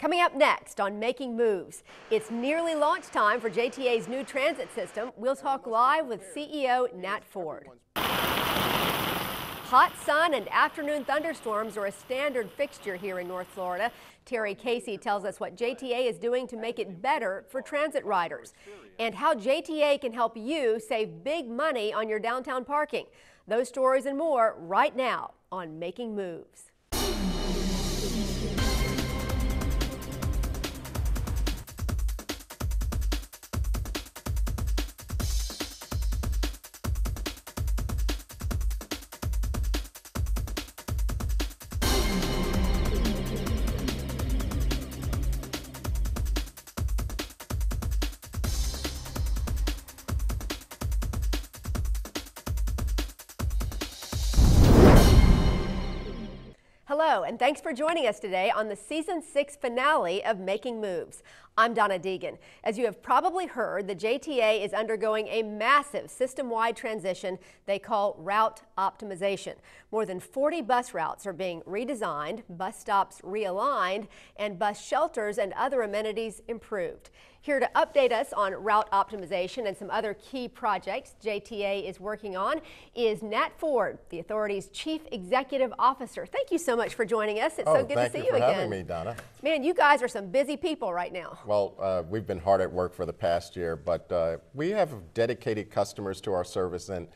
Coming up next on Making Moves, it's nearly launch time for JTA's new transit system. We'll talk live with CEO Nat Ford. Hot sun and afternoon thunderstorms are a standard fixture here in North Florida. Terry Casey tells us what JTA is doing to make it better for transit riders and how JTA can help you save big money on your downtown parking. Those stories and more right now on Making Moves. Hello, and thanks for joining us today on the Season 6 finale of Making Moves. I'm Donna Deegan. As you have probably heard, the JTA is undergoing a massive system-wide transition they call route optimization. More than 40 bus routes are being redesigned, bus stops realigned, and bus shelters and other amenities improved. Here to update us on route optimization and some other key projects JTA is working on is Nat Ford, the authority's Chief Executive Officer. Thank you so much for joining us. It's so good to see you again. Thank you for having me, Donna. Man, you guys are some busy people right now. Well, we've been hard at work for the past year, but we have dedicated customers to our service, and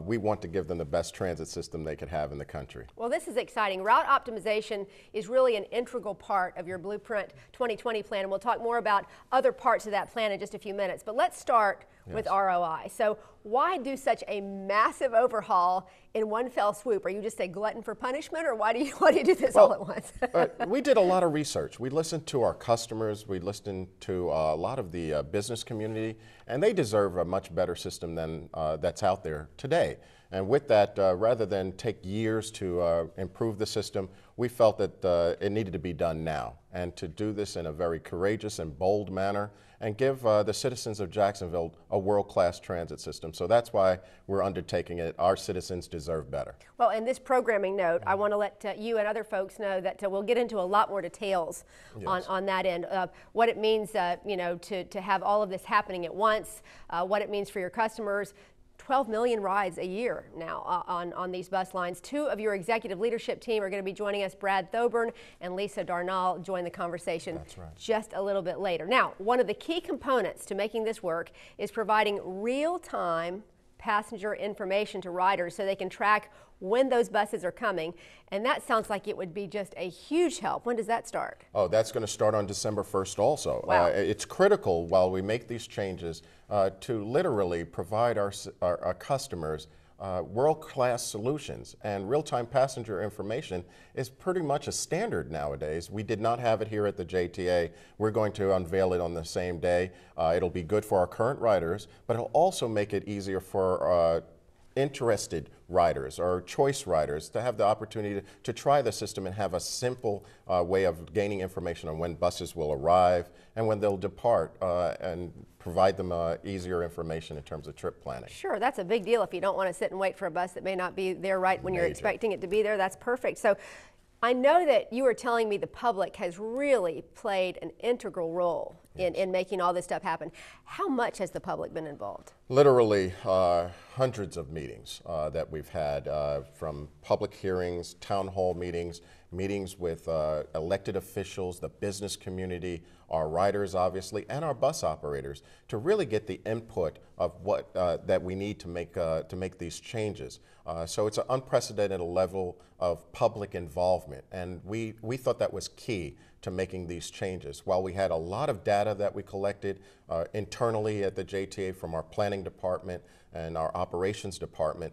we want to give them the best transit system they could have in the country. Well, this is exciting. Route optimization is really an integral part of your Blueprint 2020 plan, and we'll talk more about other parts of that plan in just a few minutes. But let's start with ROI. So why do such a massive overhaul in one fell swoop? Are you just a glutton for punishment, or why do you do this all at once? We did a lot of research. We listened to our customers. We listened to a lot of the business community, and they deserve a much better system than that's out there today. And with that, rather than take years to improve the system, we felt that it needed to be done now, and to do this in a very courageous and bold manner and give the citizens of Jacksonville a world-class transit system. So that's why we're undertaking it. Our citizens deserve better. Well, in this programming note, I want to let you and other folks know that we'll get into a lot more details on that end. What it means, you know, to have all of this happening at once, what it means for your customers. 12 million rides a year now on these bus lines. Two of your executive leadership team are going to be joining us. Brad Thoburn and Lisa Darnall join the conversation just a little bit later. Now, one of the key components to making this work is providing real-time passenger information to riders so they can track when those buses are coming, and that sounds like it would be just a huge help. When does that start? Oh, that's going to start on December 1st also. Wow. It's critical while we make these changes to literally provide our customers world-class solutions, and real-time passenger information is pretty much a standard nowadays. We did not have it here at the JTA. We're going to unveil it on the same day. It'll be good for our current riders, but it'll also make it easier for interested riders or choice riders to have the opportunity to try the system and have a simple way of gaining information on when buses will arrive and when they'll depart, and provide them easier information in terms of trip planning. Sure, that's a big deal if you don't want to sit and wait for a bus that may not be there right when you're expecting it to be there. That's perfect. So I know that you were telling me the public has really played an integral role in making all this stuff happen. How much has the public been involved? Literally hundreds of meetings that we've had, from public hearings, town hall meetings, meetings with elected officials, the business community, our riders obviously, and our bus operators to really get the input of what that we need to make these changes. So it's an unprecedented level of public involvement, and we thought that was key to making these changes. While we had a lot of data that we collected internally at the JTA from our planning department and our operations department,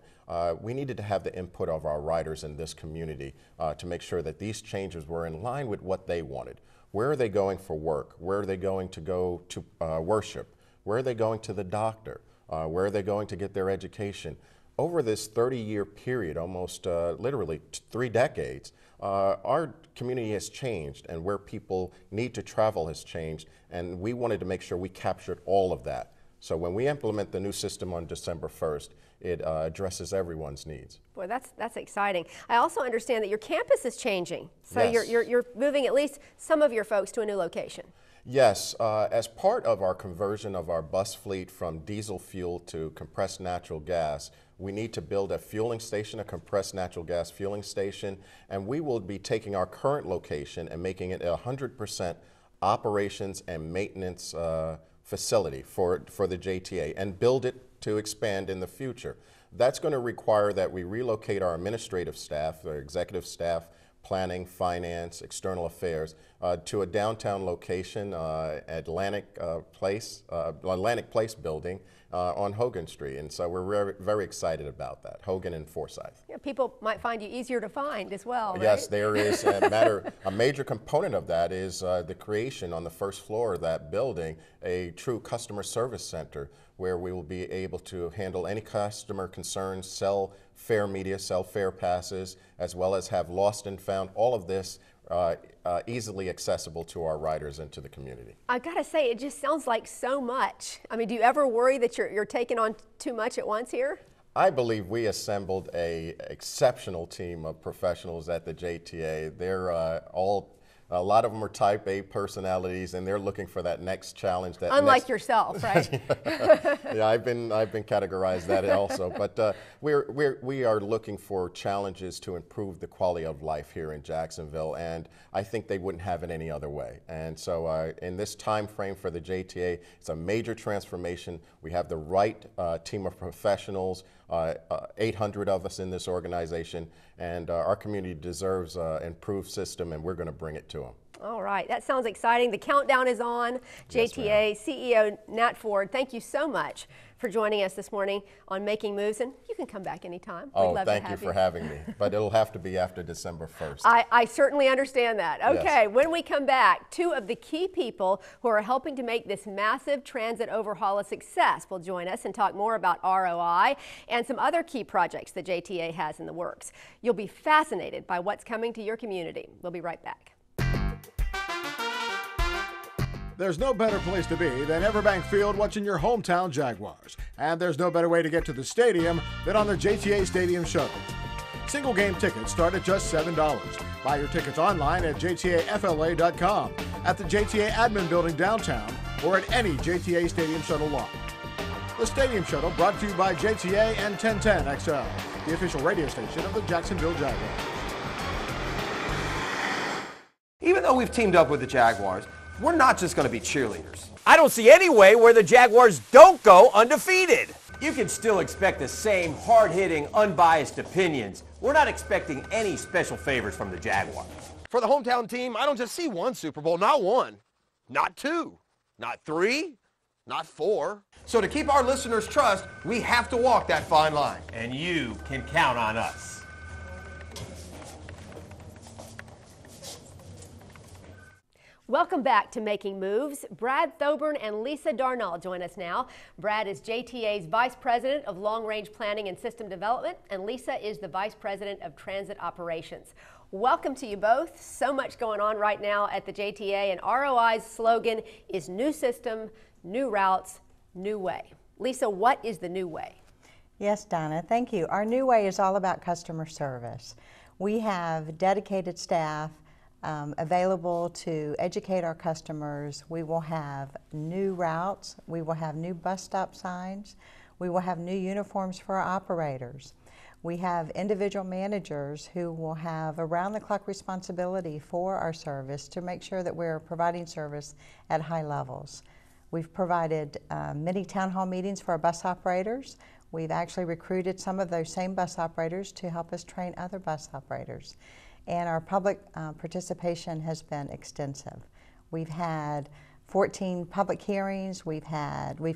we needed to have the input of our riders in this community to make sure that these changes were in line with what they wanted. Where are they going for work? Where are they going to go to worship? Where are they going to the doctor? Where are they going to get their education? Over this 30-year period, almost literally 3 decades, our community has changed, and where people need to travel has changed, and we wanted to make sure we captured all of that. So when we implement the new system on December 1st, it addresses everyone's needs. Boy, that's exciting. I also understand that your campus is changing. So Yes. you're moving at least some of your folks to a new location. Yes, as part of our conversion of our bus fleet from diesel fuel to compressed natural gas, we need to build a fueling station, a compressed natural gas fueling station, and we will be taking our current location and making it 100% operations and maintenance facility for the JTA and build it to expand in the future. That's going to require that we relocate our administrative staff, our executive staff, planning, finance, external affairs, to a downtown location, Atlantic Place building on Hogan Street. And so we're very, very excited about that, Hogan and Forsyth. Yeah, people might find you easier to find as well, right? Yes, there is a major component of that is the creation on the first floor of that building, a true customer service center where we will be able to handle any customer concerns, sell fare media, sell fare passes, as well as have lost and found, all of this easily accessible to our riders and to the community. I gotta say, it just sounds like so much. I mean, do you ever worry that you're taking on too much at once here? I believe we assembled a exceptional team of professionals at the JTA. They're a lot of them are type A personalities, and they're looking for that next challenge. Unlike yourself, right? Yeah, I've been categorized that also. But we are looking for challenges to improve the quality of life here in Jacksonville, and I think they wouldn't have it any other way. And so in this time frame for the JTA, it's a major transformation. We have the right team of professionals, 800 of us in this organization, and our community deserves an improved system, and we're going to bring it to them. All right, that sounds exciting. The countdown is on. JTA CEO Nat Ford, thank you so much for joining us this morning on Making Moves, and you can come back anytime. Oh, thank you for having me, but it'll have to be after December 1st. I certainly understand that. Okay, Yes. When we come back, two of the key people who are helping to make this massive transit overhaul a success will join us and talk more about ROI and some other key projects the JTA has in the works. You'll be fascinated by what's coming to your community. We'll be right back. There's no better place to be than Everbank Field watching your hometown Jaguars. And there's no better way to get to the stadium than on the JTA Stadium Shuttle. Single game tickets start at just $7. Buy your tickets online at jtafla.com, at the JTA Admin Building downtown, or at any JTA Stadium Shuttle lot. The Stadium Shuttle brought to you by JTA and 1010XL, the official radio station of the Jacksonville Jaguars. Even though we've teamed up with the Jaguars, we're not just going to be cheerleaders. I don't see any way where the Jaguars don't go undefeated. You can still expect the same hard-hitting, unbiased opinions. We're not expecting any special favors from the Jaguars. For the hometown team, I don't just see one Super Bowl, not one, not two, not three, not four. So to keep our listeners' trust, we have to walk that fine line. And you can count on us. Welcome back to Making Moves. Brad Thoburn and Lisa Darnall join us now. Brad is JTA's Vice President of Long Range Planning and System Development, and Lisa is the Vice President of Transit Operations. Welcome to you both. So much going on right now at the JTA, and ROI's slogan is new system, new routes, new way. Lisa, what is the new way? Yes, Donna, thank you. Our new way is all about customer service. We have dedicated staff available to educate our customers. We will have new routes. We will have new bus stop signs. We will have new uniforms for our operators. We have individual managers who will have around-the-clock responsibility for our service to make sure that we're providing service at high levels. We've provided many town hall meetings for our bus operators. We've actually recruited some of those same bus operators to help us train other bus operators. And our public participation has been extensive. We've had 14 public hearings, we've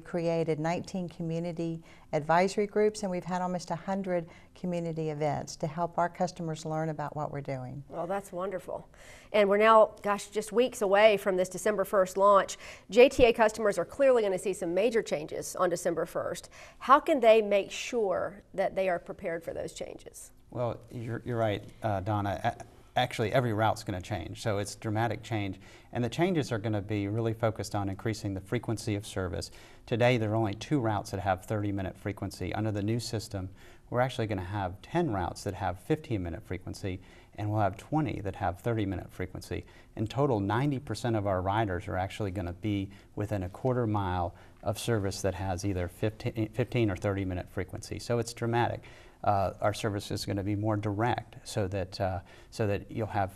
created 19 community advisory groups, and we've had almost 100 community events to help our customers learn about what we're doing. Well, that's wonderful. And we're now, gosh, just weeks away from this December 1st launch. JTA customers are clearly going to see some major changes on December 1st. How can they make sure that they are prepared for those changes? Well, you're right, Donna. actually every route's going to change. So it's dramatic change. And the changes are going to be really focused on increasing the frequency of service. Today, there are only 2 routes that have 30-minute frequency. Under the new system, we're actually going to have 10 routes that have 15-minute frequency, and we'll have 20 that have 30-minute frequency. In total, 90% of our riders are actually going to be within a quarter mile of service that has either 15 or 30-minute frequency. So it's dramatic. Our service is going to be more direct, so that you'll have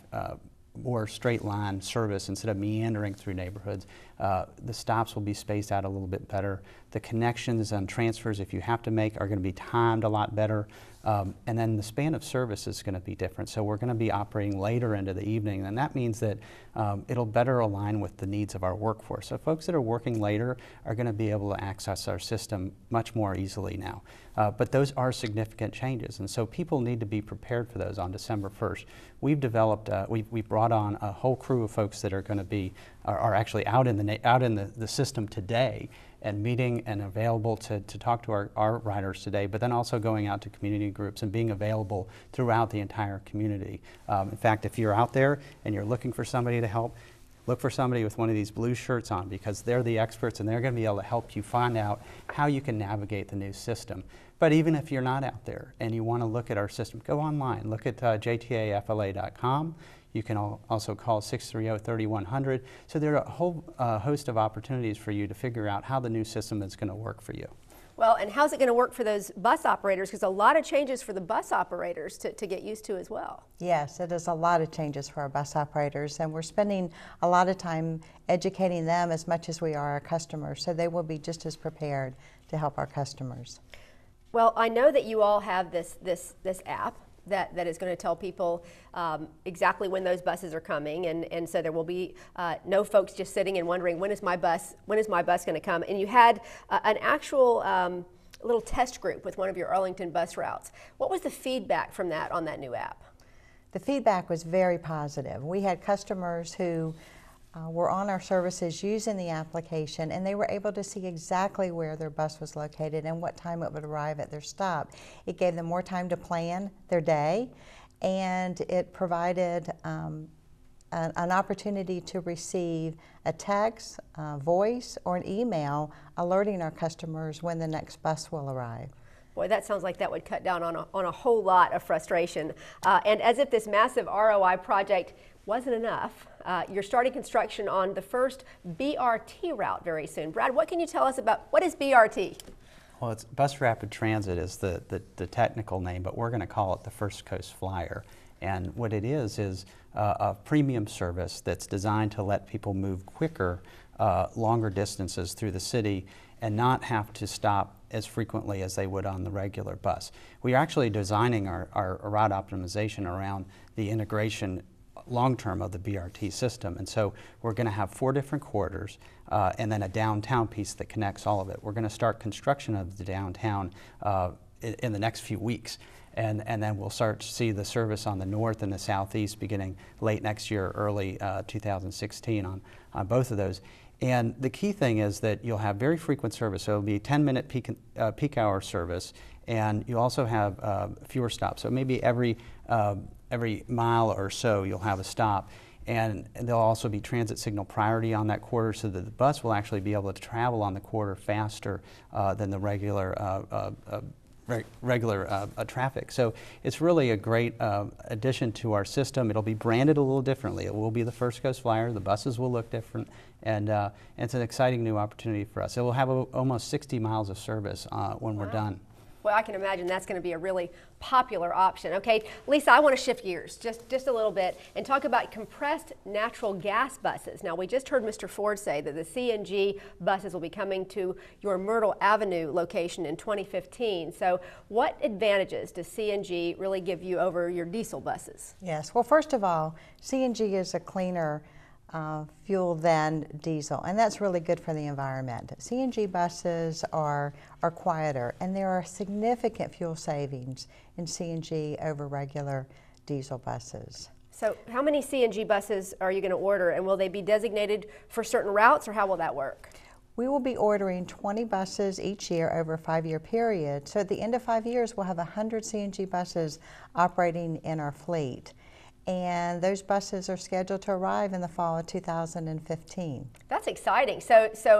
more straight line service instead of meandering through neighborhoods. The stops will be spaced out a little bit better. The connections and transfers, if you have to make, are going to be timed a lot better. And then the span of service is going to be different. So we're going to be operating later into the evening, and that means that it'll better align with the needs of our workforce. So folks that are working later are going to be able to access our system much more easily now. But those are significant changes, and so people need to be prepared for those on December 1st. We've developed, we've brought on a whole crew of folks that are going to be, are actually out in the system today and meeting and available to talk to our riders today, but then also going out to community groups and being available throughout the entire community. In fact, if you're out there and you're looking for somebody to help, look for somebody with one of these blue shirts on, because they're the experts and they're going to be able to help you find out how you can navigate the new system. But even if you're not out there and you want to look at our system, go online, look at jtafla.com. You can also call 630-3100. So there are a whole host of opportunities for you to figure out how the new system is going to work for you. Well, and how's it going to work for those bus operators? Because a lot of changes for the bus operators to get used to as well. Yes, it is a lot of changes for our bus operators, and we're spending a lot of time educating them as much as we are our customers, so they will be just as prepared to help our customers. Well, I know that you all have this app that is going to tell people exactly when those buses are coming, and so there will be no folks just sitting and wondering, when is my bus going to come? And you had an actual little test group with one of your Arlington bus routes. What was the feedback from that on that new app? The feedback was very positive. We had customers who were on our services using the application, and they were able to see exactly where their bus was located and what time it would arrive at their stop. It gave them more time to plan their day, and it provided an opportunity to receive a text, voice, or an email alerting our customers when the next bus will arrive. Boy, that sounds like that would cut down on a whole lot of frustration. And as if this massive ROI project wasn't enough, you're starting construction on the first BRT route very soon. Brad, what can you tell us about, what is BRT? Well, it's Bus Rapid Transit is the technical name, but we're going to call it the First Coast Flyer. And what it is a premium service that's designed to let people move quicker, longer distances through the city and not have to stop as frequently as they would on the regular bus. We are actually designing our route optimization around the integration long-term of the BRT system. And so we're going to have 4 different corridors and then a downtown piece that connects all of it. We're going to start construction of the downtown in the next few weeks. And then we'll start to see the service on the north and the southeast beginning late next year, early 2016 on both of those. And the key thing is that you'll have very frequent service. So it'll be 10-minute peak hour service, and you also have fewer stops. So maybe every mile or so you'll have a stop. And there'll also be transit signal priority on that corridor, so that the bus will actually be able to travel on the corridor faster than the regular traffic. So it's really a great addition to our system. It'll be branded a little differently. It will be the First Coast Flyer. The buses will look different, and it's an exciting new opportunity for us. It will have almost 60 miles of service when we're done. Well, I can imagine that's going to be a really popular option. Okay, Lisa, I want to shift gears just a little bit and talk about compressed natural gas buses. Now, we just heard Mr. Ford say that the CNG buses will be coming to your Myrtle Avenue location in 2015. So what advantages does CNG really give you over your diesel buses? Yes, well, first of all, CNG is a cleaner fuel than diesel, and that's really good for the environment. CNG buses are quieter, and there are significant fuel savings in CNG over regular diesel buses. So how many CNG buses are you going to order, and will they be designated for certain routes, or how will that work? We will be ordering 20 buses each year over a 5-year period. So at the end of 5 years, we'll have 100 CNG buses operating in our fleet. and those buses are scheduled to arrive in the fall of 2015. That's exciting.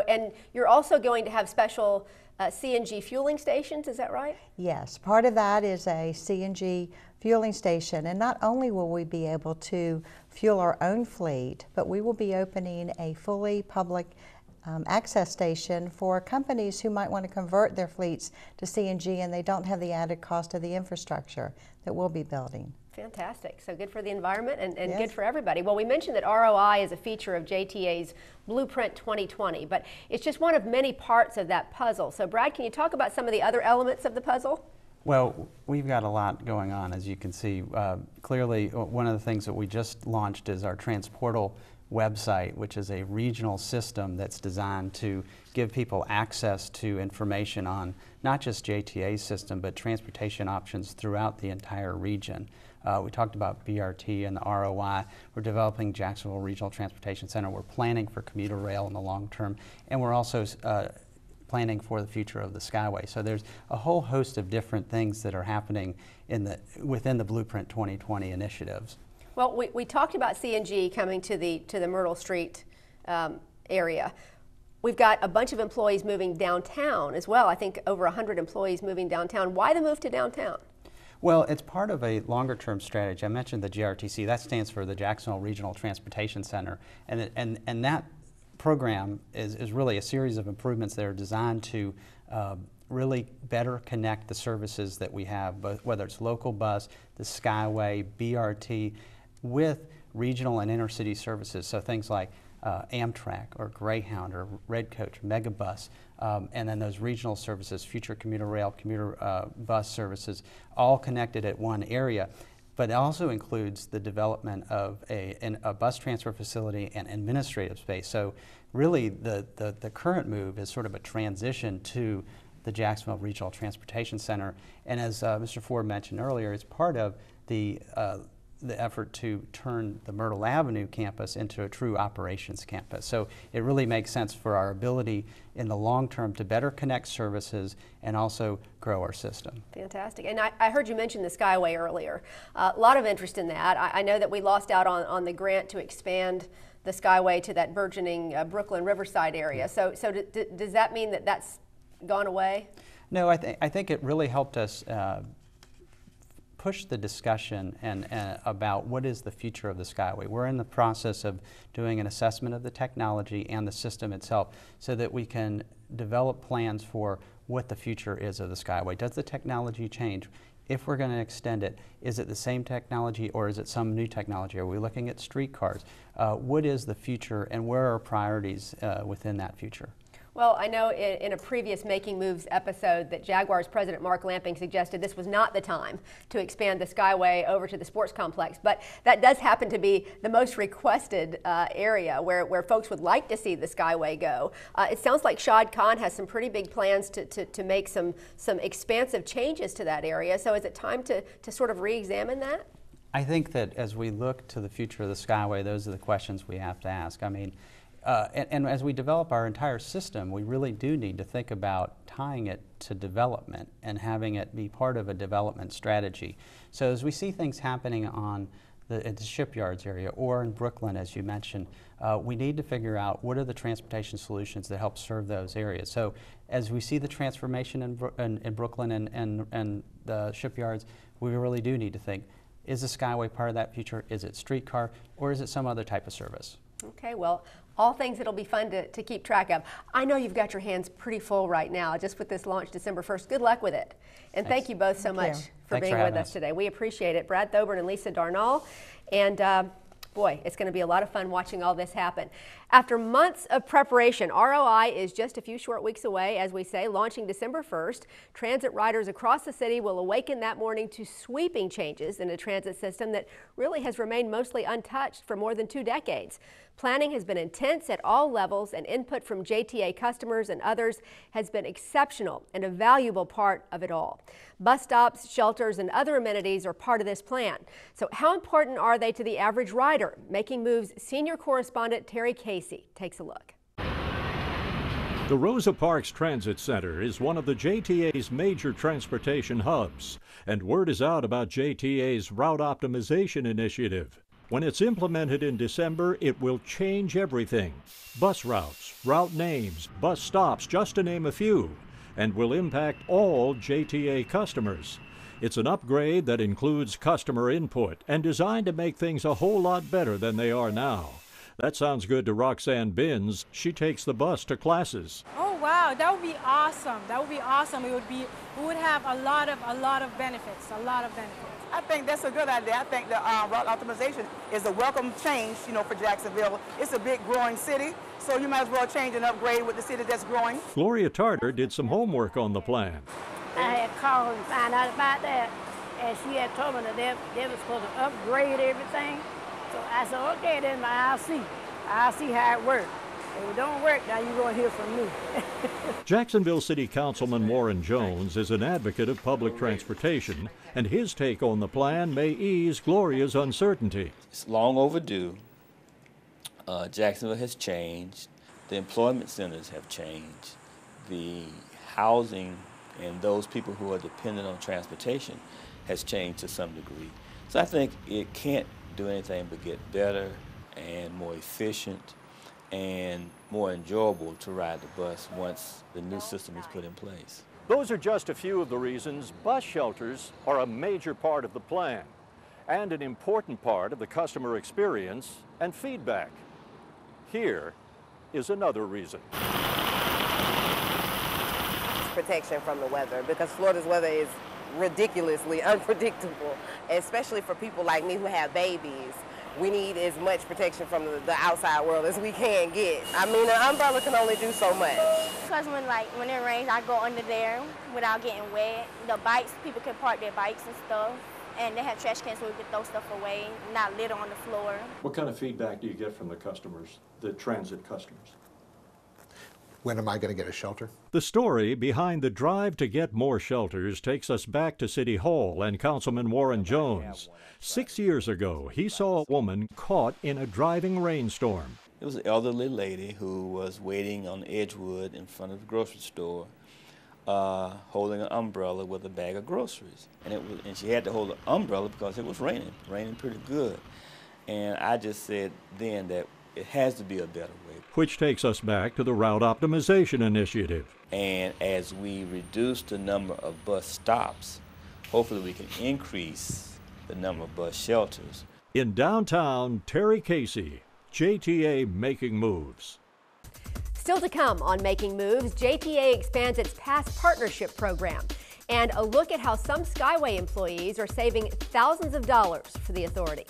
And you're also going to have special CNG fueling stations, is that right? Yes, part of that is a CNG fueling station, and not only will we be able to fuel our own fleet, but we will be opening a fully public access station for companies who might want to convert their fleets to CNG and they don't have the added cost of the infrastructure that we'll be building. Fantastic. So good for the environment and Yes. good for everybody. Well, we mentioned that ROI is a feature of JTA's Blueprint 2020, but it's just one of many parts of that puzzle. So Brad, can you talk about some of the other elements of the puzzle? Well, we've got a lot going on, as you can see. Clearly, one of the things that we just launched is our Transportal website, which is a regional system that's designed to give people access to information on not just JTA's system, but transportation options throughout the entire region. We talked about BRT and the ROI. We're developing Jacksonville Regional Transportation Center. We're planning for commuter rail in the long term, and we're also planning for the future of the Skyway. So there's a whole host of different things that are happening within the Blueprint 2020 initiatives. Well, we talked about CNG coming to the Myrtle Street area. We've got a bunch of employees moving downtown as well. I think over 100 employees moving downtown. Why the move to downtown? Well, it's part of a longer-term strategy. I mentioned the JRTC. That stands for the Jacksonville Regional Transportation Center, and that program is really a series of improvements that are designed to really better connect the services that we have, whether it's local bus, the Skyway, BRT, with regional and inner-city services. So things like Amtrak or Greyhound or Red Coach, Megabus, and then those regional services, future commuter rail, commuter bus services, all connected at one area. But it also includes the development of a bus transfer facility and administrative space. So really the current move is sort of a transition to the Jacksonville Regional Transportation Center. And as Mr. Ford mentioned earlier, it's part of the effort to turn the Myrtle Avenue campus into a true operations campus. So it really makes sense for our ability in the long term to better connect services and also grow our system. Fantastic. And I heard you mention the Skyway earlier. A lot of interest in that. I know that we lost out on the grant to expand the Skyway to that burgeoning Brooklyn Riverside area. So does that mean that that's gone away? No, I think it really helped us push the discussion and about what is the future of the Skyway. We're in the process of doing an assessment of the technology and the system itself so that we can develop plans for what the future is of the Skyway. Does the technology change? If we're going to extend it, is it the same technology or is it some new technology? Are we looking at streetcars? What is the future and where are our priorities within that future? Well, I know in a previous Making Moves episode that Jaguars president Mark Lamping suggested this was not the time to expand the Skyway over to the sports complex, but that does happen to be the most requested area where folks would like to see the Skyway go. It sounds like Shad Khan has some pretty big plans to make some expansive changes to that area. So is it time to sort of re-examine that? I think that as we look to the future of the Skyway, those are the questions we have to ask. I mean, and as we develop our entire system, we really do need to think about tying it to development and having it be part of a development strategy. So as we see things happening in the shipyards area or in Brooklyn, as you mentioned, we need to figure out what are the transportation solutions that help serve those areas. So as we see the transformation in Brooklyn and the shipyards, we really do need to think, is the Skyway part of that future? Is it streetcar or is it some other type of service? Okay, well, all things that'll be fun to keep track of. I know you've got your hands pretty full right now just with this launch December 1st. Good luck with it. And thank you both so much for being with us today. We appreciate it. Brad Thoburn and Lisa Darnall. And boy, it's going to be a lot of fun watching all this happen. After months of preparation, ROI is just a few short weeks away, as we say, launching December 1st. Transit riders across the city will awaken that morning to sweeping changes in a transit system that really has remained mostly untouched for more than 2 decades. Planning has been intense at all levels, and input from JTA customers and others has been exceptional and a valuable part of it all. Bus stops, shelters, and other amenities are part of this plan. So how important are they to the average rider? Making Moves senior correspondent Terry Casey takes a look. The Rosa Parks Transit Center is one of the JTA's major transportation hubs, and word is out about JTA's route optimization initiative. When it's implemented in December, it will change everything. Bus routes, route names, bus stops, just to name a few, and will impact all JTA customers. It's an upgrade that includes customer input and designed to make things a whole lot better than they are now. That sounds good to Roxanne Binns. She takes the bus to classes. Oh wow, that would be awesome. That would be awesome. We would have a lot of benefits, I think that's a good idea. I think the route optimization is a welcome change, for Jacksonville. It's a big growing city, so you might as well change and upgrade with the city that's growing. Gloria Tarter did some homework on the plan. I had called and found out about that, and she had told me that they were supposed to upgrade everything. So I said, okay, then I'll see how it works. If it don't work, now you're going to hear from me. Jacksonville City Councilman Warren Jones is an advocate of public transportation, and his take on the plan may ease Gloria's uncertainty. It's long overdue. Jacksonville has changed. The employment centers have changed. The housing and those people who are dependent on transportation has changed to some degree. So I think it can't do anything but get better and more efficient and more enjoyable to ride the bus once the new system is put in place. Those are just a few of the reasons bus shelters are a major part of the plan and an important part of the customer experience and feedback. Here is another reason. Protection from the weather, because Florida's weather is ridiculously unpredictable, especially for people like me who have babies. We need as much protection from the outside world as we can get. I mean, an umbrella can only do so much. Because when it rains, I go under there without getting wet. The bikes, people can park their bikes and stuff, and they have trash cans so we can throw stuff away, not litter on the floor. What kind of feedback do you get from the customers, the transit customers? When am I going to get a shelter? The story behind the drive to get more shelters takes us back to City Hall and Councilman Warren Jones. 6 years ago, he saw a woman caught in a driving rainstorm. It was an elderly lady who was waiting on Edgewood in front of the grocery store, holding an umbrella with a bag of groceries. And she had to hold the umbrella because it was raining pretty good. And I just said then that it has to be a better way. Which takes us back to the route optimization initiative. And as we reduce the number of bus stops, hopefully we can increase the number of bus shelters. In downtown, Terry Casey, JTA making moves. Still to come on Making Moves, JTA expands its past partnership program. And a look at how some Skyway employees are saving thousands of dollars for the authority.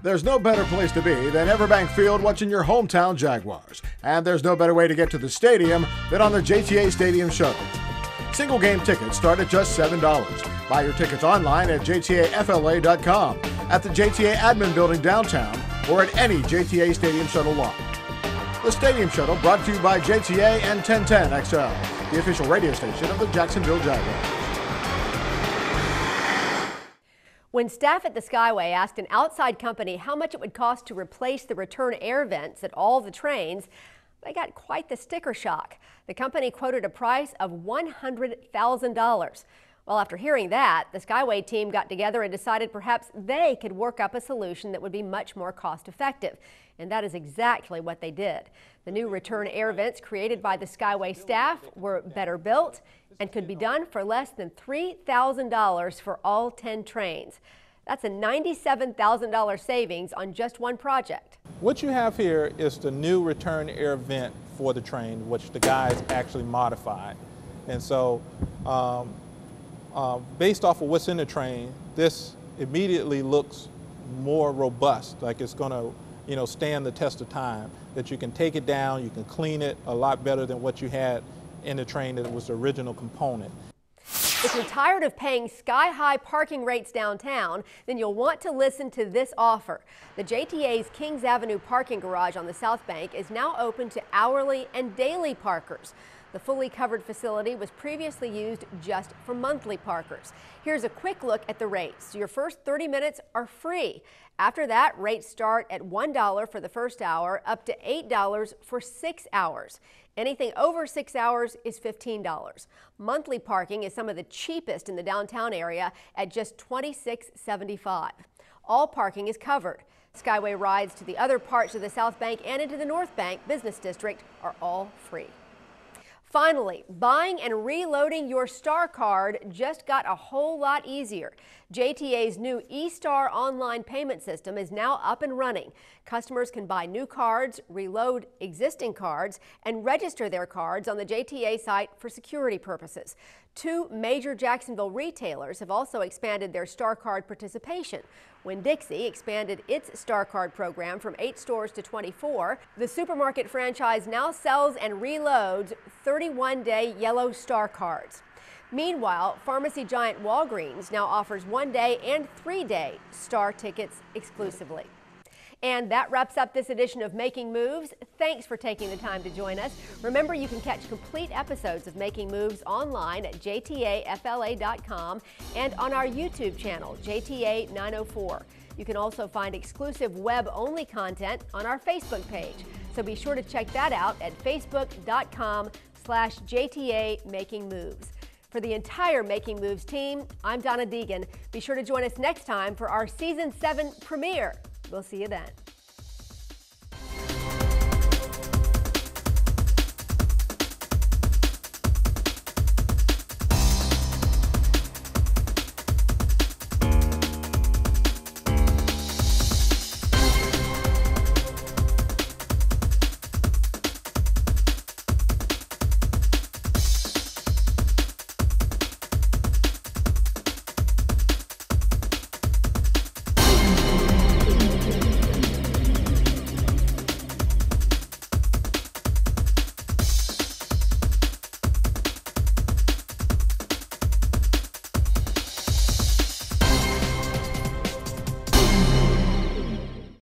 There's no better place to be than Everbank Field watching your hometown Jaguars. And there's no better way to get to the stadium than on the JTA Stadium shuttle. Single game tickets start at just $7. Buy your tickets online at jtafla.com, at the JTA Admin Building downtown, or at any JTA Stadium shuttle lot. The Stadium Shuttle brought to you by JTA and 1010XL, the official radio station of the Jacksonville Jaguars. When staff at the Skyway asked an outside company how much it would cost to replace the return air vents at all the trains, they got quite the sticker shock. The company quoted a price of $100,000. Well, after hearing that, the Skyway team got together and decided perhaps they could work up a solution that would be much more cost effective. And that is exactly what they did. The new return air vents created by the Skyway staff were better built and could be done for less than $3,000 for all 10 trains. That's a $97,000 savings on just one project. What you have here is the new return air vent for the train, which the guys actually modified. And so based off of what's in the train, this immediately looks more robust, like it's going to stand the test of time, that you can take it down, you can clean it a lot better than what you had in the train that was the original component. If you're tired of paying sky-high parking rates downtown, then you'll want to listen to this offer. The JTA's Kings Avenue parking garage on the South Bank is now open to hourly and daily parkers. The fully covered facility was previously used just for monthly parkers. Here's a quick look at the rates. Your first 30 minutes are free. After that, rates start at $1 for the first hour, up to $8 for 6 hours. Anything over 6 hours is $15. Monthly parking is some of the cheapest in the downtown area at just $26.75. All parking is covered. Skyway rides to the other parts of the South Bank and into the North Bank Business District are all free. Finally, buying and reloading your Star card just got a whole lot easier. JTA's new eStar online payment system is now up and running. Customers can buy new cards, reload existing cards, and register their cards on the JTA site for security purposes. 2 major Jacksonville retailers have also expanded their Star card participation. Winn-Dixie expanded its Star card program from 8 stores to 24. The supermarket franchise now sells and reloads 31-day yellow Star cards. Meanwhile, pharmacy giant Walgreens now offers 1-day and 3-day Star tickets exclusively. And that wraps up this edition of Making Moves. Thanks for taking the time to join us. Remember, you can catch complete episodes of Making Moves online at jtafla.com and on our YouTube channel, JTA 904. You can also find exclusive web-only content on our Facebook page. So be sure to check that out at facebook.com/JTA Making Moves. For the entire Making Moves team, I'm Donna Deegan. Be sure to join us next time for our Season 7 premiere. We'll see you then.